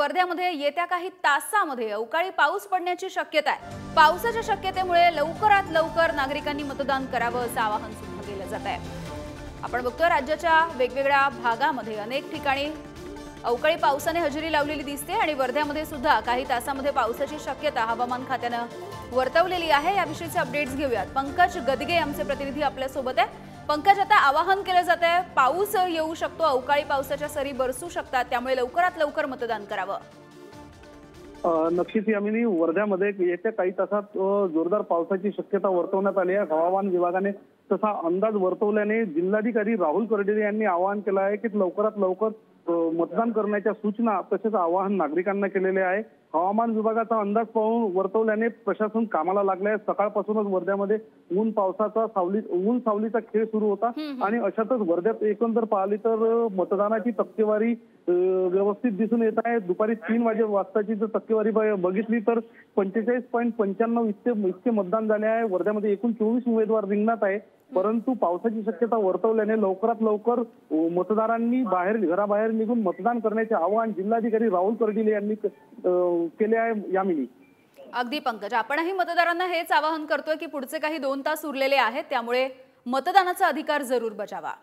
वर्ध्यामध्ये येत्या काही तासांमध्ये अवकाळी पाऊस पडण्याची शक्यता आहे। पावसाच्या शक्यतेमुळे लवकरात लवकर नागरिकांनी मतदान करावं असं आवाहन सुद्धा केलं जात आहे। आपण बघतोय राज्याच्या वेगवेगळ्या भागांमध्ये अनेक ठिकाणी अवकाळी पावसाने हजेरी लावलेली दिसते आणि वर्ध्यामध्ये सुद्धा काही तासांमध्ये पावसाची शक्यता हवामान खात्याने वर्तवलेली आहे। याविषयीचे अपडेट्स घेऊयात। पंकज गदगे आमचे प्रतिनिधी आपल्या सोबत आहे। पंकज, आता आवाहन केलं जात आहे, पाऊस येऊ शकतो, अवकाळी पावसाच्या सरी बरसू शकतात, त्यामुळे लवकरात लवकर मतदान करावं। नक्कीच यामिनी, वर्ध्यामध्ये येत्या काही तासात जोरदार पावसाची शक्यता वर्तवण्यात आली आहे। हवामान विभागाने तसा अंदाज वर्तवल्याने जिल्हाधिकारी राहुल कर्डिले यांनी आवाहन केलं आहे की लवकरात लवकर मतदान करण्याच्या सूचना तसेच आवाहन नागरिकांना केलेले आहे। हवामान विभागाचा अंदाज पाहून वर्तवल्याने प्रशासन कामाला लागले आहे। सकाळपासूनच वर्ध्यामध्ये ऊन सावलीचा खेळ सुरू होता आणि अशातच वर्ध्यात एकंदर पाहिली तर मतदानाची टक्केवारी व्यवस्थित दिसून येत आहे। दुपारी 3 वाजताची जर टक्केवारी बघितली तर 45.95 इतके मतदान झाले आहे। वर्ध्यामध्ये एकूण 24 उमेदवार रिंगणात आहे, परंतु पावसाची शक्यता वर्तवल्याने लवकरात लवकर मतदारांनी घराबाहेर निघून मतदान करण्याचे आवाहन जिल्हाधिकारी राहुल कर्डिले यांनी केले आहे। यामिनी, अगदी पंकज, आपणही मतदारांना हेच आवाहन करतोय की पुढचे काही 2 तास उरलेले आहेत, त्यामुळे मतदानाचा अधिकार जरूर बजावा।